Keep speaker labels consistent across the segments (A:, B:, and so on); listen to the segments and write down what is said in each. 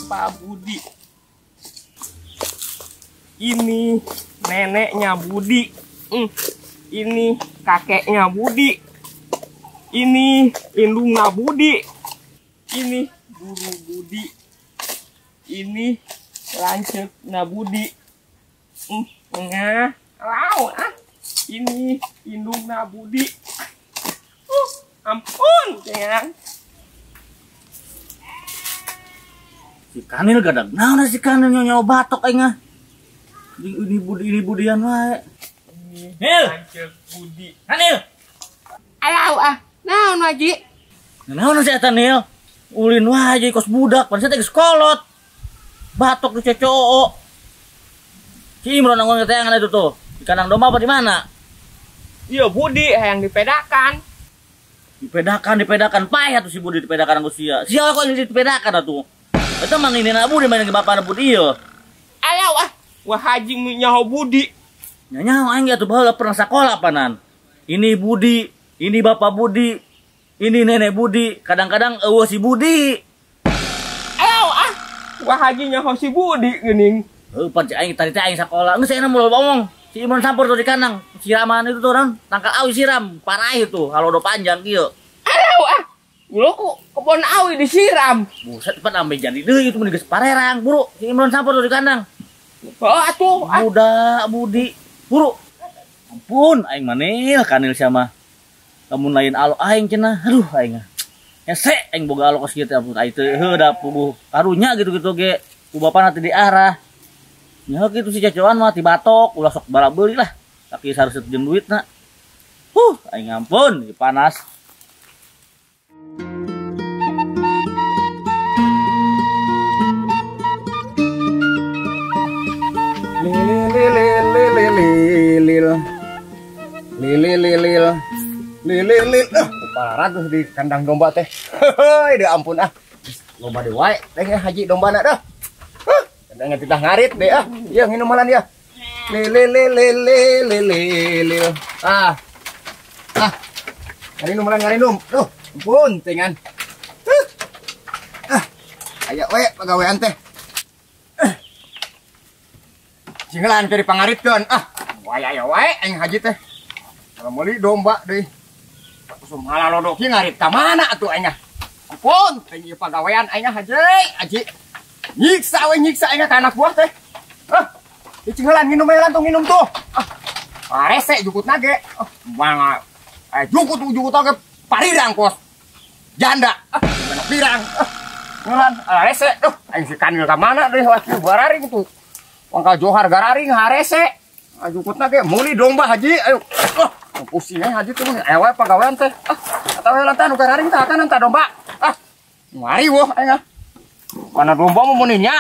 A: Bapak Budi. Ini neneknya Budi. Ini kakeknya Budi. Ini indungnya Budi. Ini guru Budi. Ini lancepnya Budi. Ini indungnya Budi. Ampun, sayang.
B: Si Kanil gadang. Nah, si Kanil nyonya batok aing. Ini budian wae.
A: Nil, lancep Budi.
B: Kanil.
A: Alau naon Haji?
B: Naon si eta Nil? Ulin wae kos budak, pan teh sekolot. Batok di CCOO. Si Imron nanggung keteangan itu tuh. Di kandang domba apa di mana?
A: Iya Budi yang dipedakan.
B: Dipedakan payah tuh si Budi dipedakan aku sia. Sia kok ini dipedakan atuh. Eta mang ini na Budi main ke bapana Budi ieu.
A: Alau wah Haji nyaho Budi.
B: Nyaho aing atuh baheula pernah sakola panan. Ini Budi, ini bapak Budi, ini nenek Budi, kadang-kadang eueuh si Budi.
A: Alau wah Haji nyaho si Budi geuning.
B: Pan aing tadi teh aing sakola. Geus ayeuna mulai ngomong. Si Imron sampur tuh di kandang. Siraman itu tuh orang tangkal awi siram, parah itu kalau udah panjang kieu.
A: Alau Ulo ku kebon awi disiram.
B: Buset pan ambe jadi deui itu mun geus parerang, buru. Si Imron sampur tuh di kandang.
A: Oh atuh
B: Budak Budi, buru. Ampun aing manil Kanil sama. Lamun lain alo aing cenah. Aduh aing. Hese aing boga alo kos kieu teh ampun aing teh heuda puguh karunya gitu-gitu ge. Ku bapana teh di arah. Nya kitu si cacoan mah ti batok ulah sok bala beuli lah. Tapi saresut jeung duitna. Aing ampun panas.
C: Lilil. Parah tuh di kandang domba teh. Heuh, deh ampun Lomba deh wae, teh Haji dombana dah. Kadang titah ngarit deh Iya nginum malan ya. Lilil. Ngarinum malan ngarinum. Tuh, ampun tengan. Aya we pagawean teh. Cinggelan ke dipangaritkeun. Aya wae aing Haji teh. Kalau meuli domba deui. Kusum halalodoki ngarit ka mana atuh aing. Ampun, teh ieu pagawean aing Haji. Nyiksa aing ka anak buah teh. Cinggelan nginum we lantung nginum tuh. Rese jukutna ge. Bang jukut ge parirang kos. Janda. Anak pirang. Ngelan rese. Aing si Kanil ka mana deui waktu bararing tuh. Wangkal johar gararing harese. Jukutna ge meuli domba Haji. Ayo. Pusing Haji tuh ewe pagawean teh. Atawa lantan nu gararing teh akan anta domba. Mari weuh aing. Mana domba mau muninya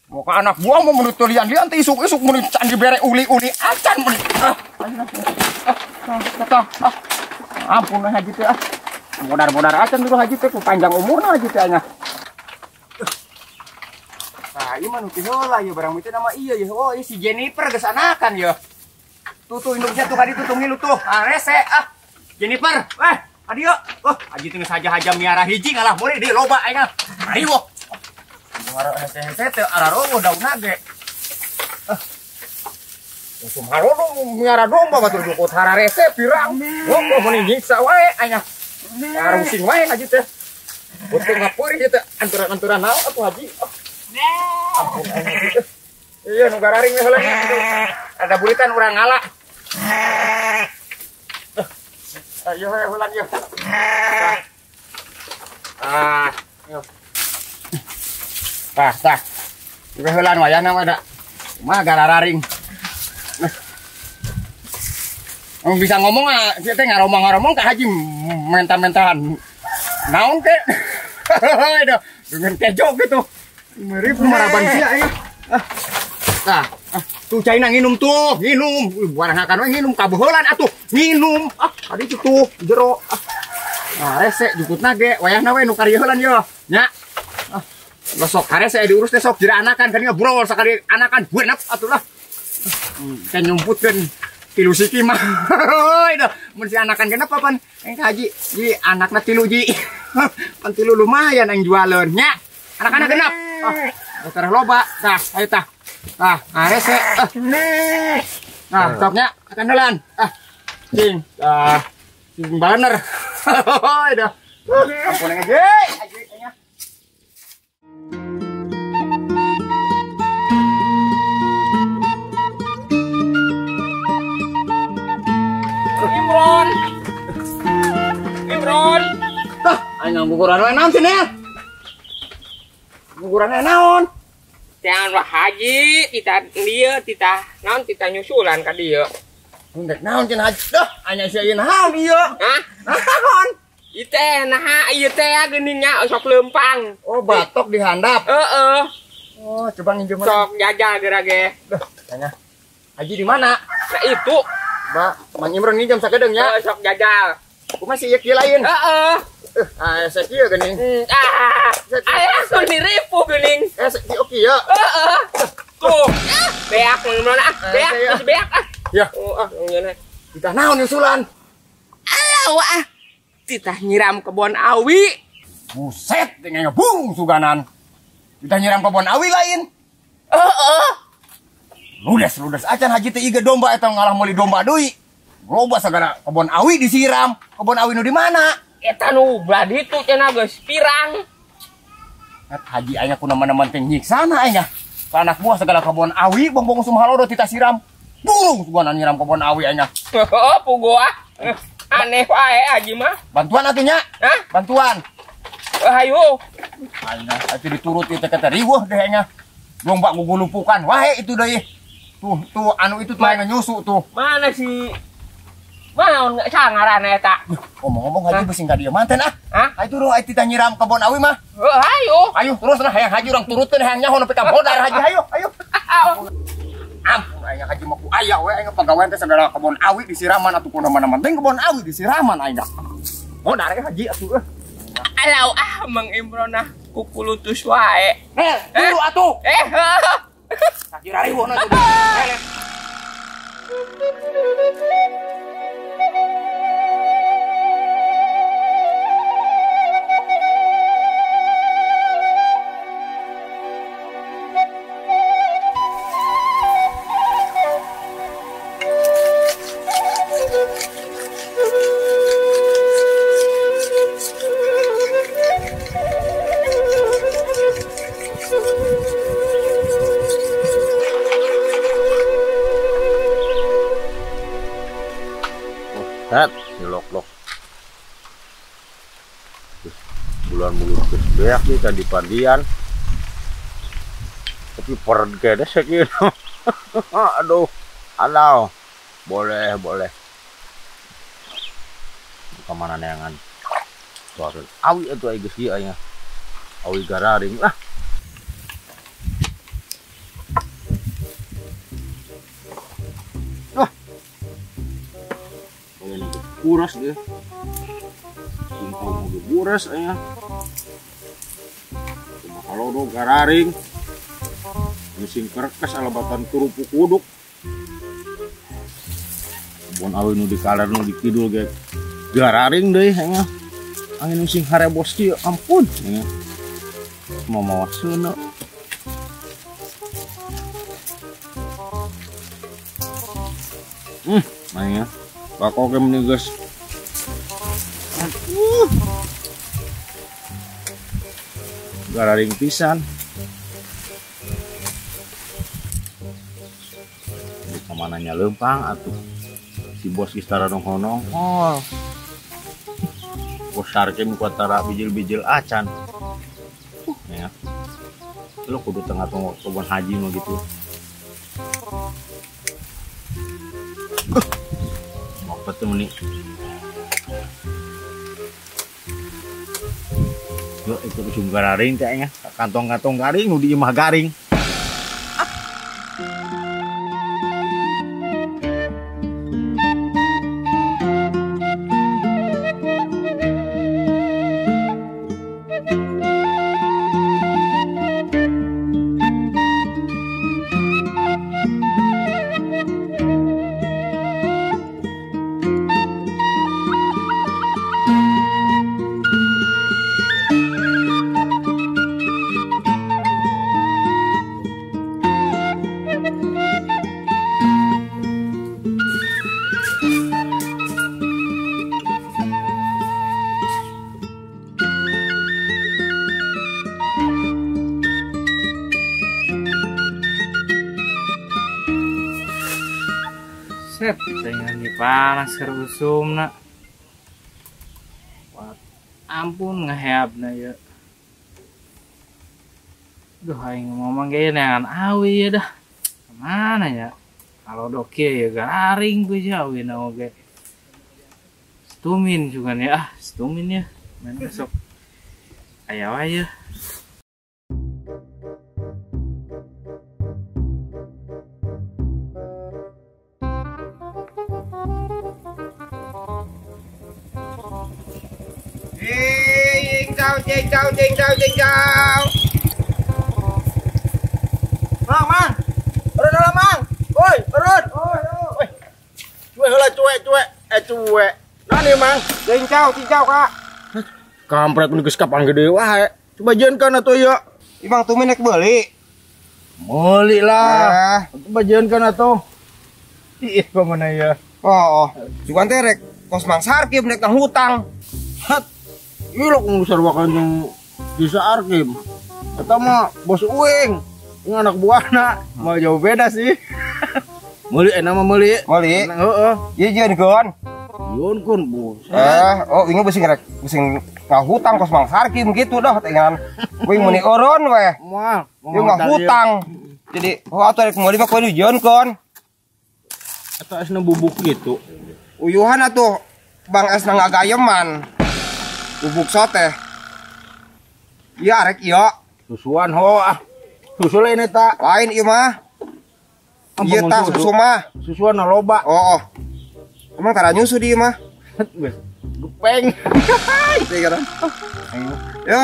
C: Muka anak buah mau menurut lian teh isuk-isuk menurut candi bere uli-uli acan meni. Ampun Haji teh Modar-modar acan dulu Haji teh panjang umurna Haji teh nya. Nah, ieu mah nu teh heula ieu barang itu nama iya ya. Oh, si Jennifer geus anakan ya. Tuh induknya tuh kadi tuh ngilu tuh. Rese Jennifer. Adieu. Haji teh saja miara hiji ngalah boleh di loba aing. Mari wo. Muara hese teh ararowo daunna ge. Usum harodo miara domba batur jukut hararese pirang. Kok meuni nyiksa wae aing. Arusing wae Haji teh. Beuteung ngapeuri ieu teh anturan-anturan naon atuh Haji. Ampun Haji teh. Iya nu gararing we heula ada bulitan urang ngala. Ayo heula ieu. Yo. Tah. Ieu heulan wayahna mah da. Mah garararing. Bisa ngomong dia teh ngaromong ka Haji mentah-mentahan. Naon teh? Dengan kejo gitu. Mirip maraban sia aya. Tuh caina nginum tuh, nginum. Waranakan we nginum kabeuheulan atuh. Nginum. Tadi itu tuh jero. Rese jukutna ge wayahna we nu karya heulan yo. Nya. Besok harese diurus teh sok jira anakan kan ngobrol sakali anakan beunep atuh lah. Kan nyumputkeun tilu siki mah. Mun si anakan kenapa pan? Haji, ji anakna tilu ji. Pan tilu lumayan yang jualeun nya. Anak-anak genep. Terus loba. Tah, ayo tah. Tah, rese. Nah, stopnya kandelan. Cing. Cing baner. Hoi dah. Ampun aja. Aja.
A: Imron.
C: Tah, ayo ngukuran wae naon cenah. Ngukuran naon?
A: Jangan wah haji, kita naon kita nyusulan ka dieu.
C: Ndek naon cenah haji. Dah, anya sia ieu naon ieu?
A: Hah?
C: Naon?
A: Ieu teh naha ieu teh geuninnya sok leumpang.
C: Oh, batok dihandap.
A: Heeh.
C: Oh, coba nginjem mana?
A: Sok jajal geura ge.
C: Duh, tanya. Haji di mana?
A: Nah itu,
C: Ba, Mang Imron nginjem sakedeung nya.
A: sok jajal.
C: Kumaha sih ieu kieu lain?
A: Heeh.
C: Saya kieu geuning.
A: Aya langsung diripu geuning.
C: Kieu kieu.
A: Heeh. Tuh. Beak Imron beak,
C: Saya.
A: geus beak
C: Ya,
A: Oh, ngeunah.
C: kita naon nyusulan?
A: Alah, titah nyiram kebon awi.
C: Buset, dengan ngebung suganan. Kita nyiram kebun awi lain. Ludes acan haji teh iga domba eta ngalah meuli domba deui. Loba sagala kebun awi disiram. Kebun awi nu di mana?
A: Eta nu ulah ditu cenah geus pirang.
C: Haji aya kunaman-naman teh nyiksana aya. Anak buah segala kebun awi bongbong sumhalodo tita siram. Burung suganan nyiram kebun awi aya.
A: Heeh, pugoa. Aneh wae haji mah.
C: Bantuan atunya.
A: Hah?
C: Bantuan.
A: Hayu.
C: Aya atuh dituruti teh kata riweuh deh nya. Lomba gugulupukan wae itu deui. Tuh anu itu tuh aya nyusu tuh.
A: Mana si Maon sangaran eta?
C: Ngomong-ngomong haji beusi ka dieu manten ah.
A: Hah?
C: Ayo turun ayo tita nyiram kebun awi mah.
A: Hayu.
C: Ayo terus lah hayang haji urang turutkeun hayang nyaho nepi ka bodar haji ayo. Ampun aya haji mah ku aya we aya pagawean teh sagala kebun awi disiraman atuh kunaon-naon teh kebun awi disiraman aya. Bodar ya haji atuh.
A: Alau Mang Imron kukulutus wae.
C: Turu atuh. Sakira riweuh na tuh.
D: Hat, silok-lok. Bulan-bulan kesbeak nih tadi pandian. Tapi pergede segitu. Aduh, alau. Boleh. Kemana neangan? Soalnya awi itu aja sih ayah. Awi gararing lah. Kuras deh, mau kuras ayah. Cuma kalau do gararing, mesin kerkes alabatan kerupuk uduk. Bon awi nu di kaler nu di kidul ge gararing deh ayah. Angin mesin harebos kieu ampun ayah. Mau mawas seuna. Ayah. Bakok yang nih guys. Gararing pisan. Ini kemananya lempang atuh. Si bos istara nongol. Bos sarkem kuatara bijil-bijil acan. Ya. Lu kudu tengah kebun haji mah gitu. Betul nih. Lo itu usum garing kayaknya. Kantong-kantong garing nu di imah garing.
E: Set, dengan panas kerusum nak. Ampun ngeheapna ya. Duh, aing ngomong gaya dengan awi ya dah. Kemana ya? Kalau doke ya garing gue jauhin oke. Stumin juga nih stumin ya. Main besok. Ayo aja.
C: Cincau. Mang. Urun mang. Woi, urun. Woi. Cuek heula cuek. Cuek. Nani mang? Cincau Kak.
D: Kampret mun geus kapan gede wae. Coba jeunkeun atuh ya.
C: Imang tuh nek beli.
D: Meuli lah. Coba jeunkeun atuh. Ih, pamana ya.
C: Oh. Cuman teh rek kos Mang Sarkim nek nang hutang.
D: Hat. Ieu lu sarwakan yang bisa Arkim. Eta mah bos Uing. Ini anak buahna. Mau jauh beda sih. Meuli nama meuli. Heeh.
C: Ieu jeunkeun.
D: Yeunkeun bos.
C: Ingat bising ngahutang kos Mang Sarkim gitu dah dengan kuing meni eureun we.
D: Moal.
C: Ieu ngahutang. Jadi atuh rek meuli mah kudu jeunkeun.
D: Eta esna bubuk gitu.
C: Uyuhan atuh Bang esna ngagayeman. Bubuk sote. Iya rek iya.
D: Susuan ho Susu lain eta.
C: Lain ieu mah. Ieu tah susu mah.
D: Susuan loba.
C: Oh. Emang tara nyusu di mah.
D: Gepeng.
C: Teh kan. Yo.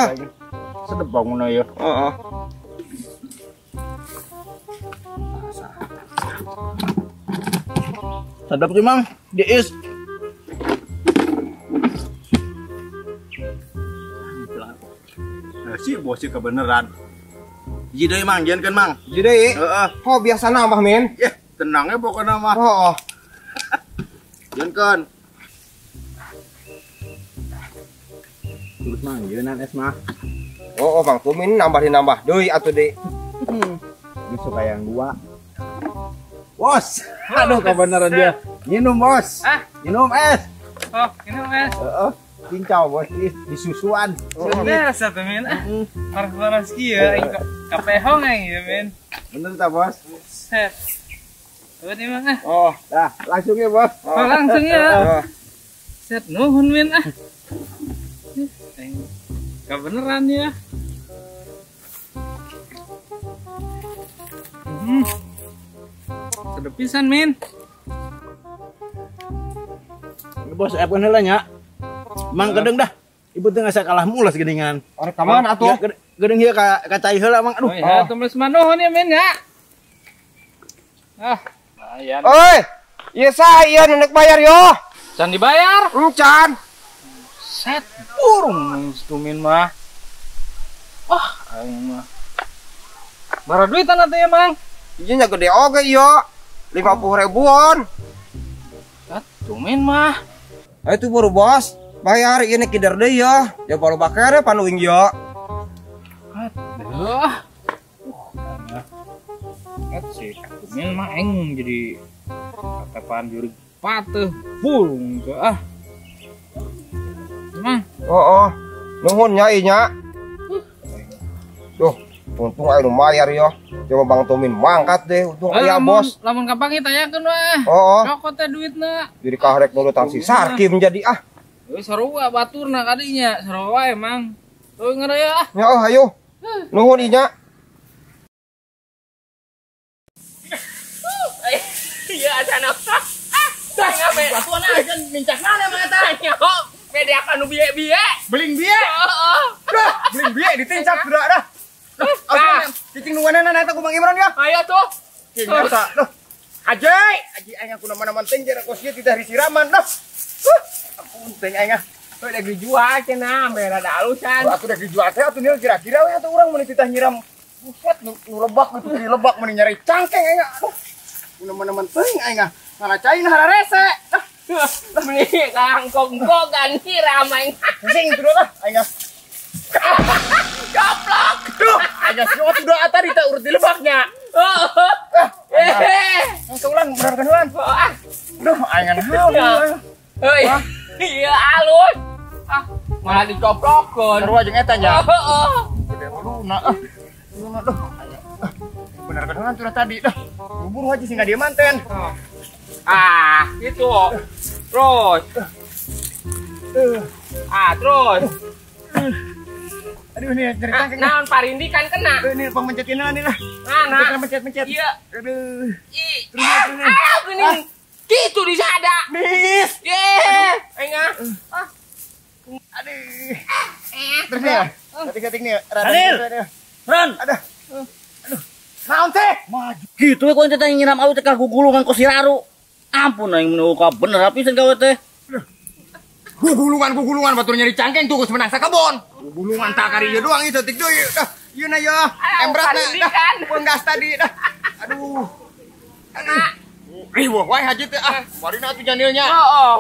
D: Sedep bangun ya.
C: Heeh.
D: Sedap sih mang. Diis. Si bosnya kebeneran. Jadi mang, jangan kan mang.
C: Jadi, biasa nambah men.
D: Ya, tenangnya pokoknya mah.
C: Oh.
D: Jangan kan. Terus mang, jangan es mah.
C: Oh, Bang Tumin nambah deui atuh deui.
D: Bisa kayak yang dua. Bos, aduh kebeneran dia. Minum bos. Minum es.
E: Oh, minum es.
D: Cincau bos di susuan.
E: Biasa tuh men. Panas kieu aing kapehong aing ya men.
D: Bener tak bos?
E: Set. Tuh di mana?
D: Oh, dah langsung ya bos.
E: Oh, langsung ya. Set nuhun men kebeneran ya. Sedep pisan men.
D: Bos epkeun heula nya. Mang gedeng dah. Ibu teh ngasa kalah mulas gedengan.
C: Arek ka mana atuh?
D: Gedeng ieu ka cai heula mang. Aduh.
E: Oh ya, tulis manuhun ya men ya. Ayan.
C: Oi. Ieu saha ieu nek bayar yo?
E: Can dibayar?
C: Encan.
E: Set burung stumin mah. Wah, aing mah. Bara duitan atuh ya, Mang.
C: Ieu nya gede oge ieu. 50 ribuan.
E: Set tumin mah.
C: Itu baru bos. Bayar ieu nek kider deui ya. Ya baru bakere panuing yo.
E: Aduh. Si tumin mah aing jadi katepan juri pateuh burung ke Mang.
C: Oh. Nuhun nya ieu nya. Tuh, untung aya nu mayar yo. Coba Bang Tumin mangkat deh, untung aya bos.
E: Lamun kapangi tanyakeun weh.
C: Oh.
E: Rokok teh duitna.
C: Jadi kahrek nurutan si Sarkim jadi
E: Wis sarua baturna kadinya, sarua wae Mang. Tuh ngeureuy
C: Ya ayo. Nuhun ieu nya.
A: Iya asana. Tah ngabe? Atuana aja mincak mana mah tah. Bede akan nu biye-biye.
C: Beling biye.
A: Heeh.
C: Dah, beling biye ditincak sudah dah. Cicing nuanana eta ku Bang Imron ya.
A: Ayo tuh.
C: Tinggal tak. Duh. Aji aing aku mana-mana teh jara kos ieu tidak disiraman dah. Ampun teh aing
A: Tuh udah dijual cenah, merah ada alusan.
C: aku udah dijual teh atuh nieu kira-kira we atuh urang mun titah nyiram. Buset nu lebak gitu di lebak mun nyari cangkeng aing. Aduh. Mana-mana teuing aing ngaracain hara rese.
A: Beli kangkong ganti ramai.
C: Sing terus lah aing.
A: Goblok.
C: Duh, aja siot udah tadi tak urut di lebaknya. Keulan bener kan ulan. Duh, aing naon.
A: Heuy. Iya alus. Malah dicoplokeun.
C: Sarua jeung eta nya.
A: Heeh.
C: Gede luna. Luna duh. Bener kan ulan curah tadi dah. Buru aja sih enggak dia manten.
A: Itu. Terus. Terus.
C: Aduh nih dari cangkeng.
A: Naon Parindi kan kena.
C: Ini pemencetkeun nih lah.
A: Nah.
C: Mencet.
A: Iya.
C: Aduh.
A: Terus. Geuning. Kitu disada.
C: Mis.
A: Aing ah.
C: Aduh. Terus nih. Ketik-ketik nih.
B: Adil. Ran.
C: Aduh. Naon teh?
B: Maju. Gitu we ku teh nyiram awi teh ka gugulungan ku Siraru. Ampun aing menuka bener apisan gawe teh.
C: Gugulungan batur nyari cangkeng tuh geus menang sakebon. Gugulungan tak kari ieu doang ieu detik deui. Dah, ieu na ya. Embratna dah. Pun gas tadi dah. Aduh. Riweuh wae haji teh warina atuh janilnya.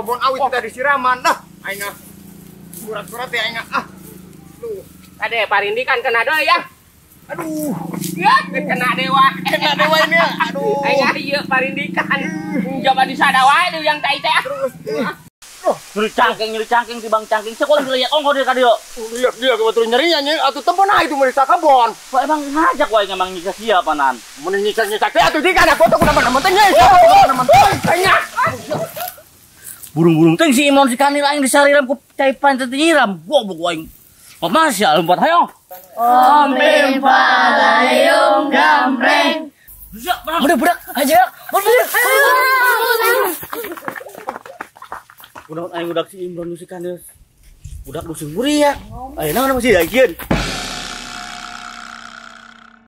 C: Kebon awit teh disiraman dah. Aing surat-surat teh aing Duh.
A: Ade Parindi kan kena deui ya.
C: Aduh.
A: Ya, kena dewa.
C: Kena dewa ini ya. Aduh.
A: Aing ieu Parindi kan. Coba disada wae deui yang tai teh.
B: Nyeri cangkeng ti Bang Cangkeng sekolah lihat ongko dia ka dieu.
C: Dia kebetulan nyerinya nya atuh tempo nah itu meuli sakebon.
B: Kok emang ngajak wae emang nyiksa sia panan.
C: Mun nyiksa-nyiksa teh atuh di kana foto kudu teman-teman teh nya.
B: Burung-burung teh si Imron si Kanil aing disariram ku caipan teh nyiram. Goblok aing. Masya lompat hayo.
F: Ombeng palayung gambreng.
B: Budak aja. Udah aing udak si Imron si Kanil. Udak dusun muria. Ayeuna masih dageun.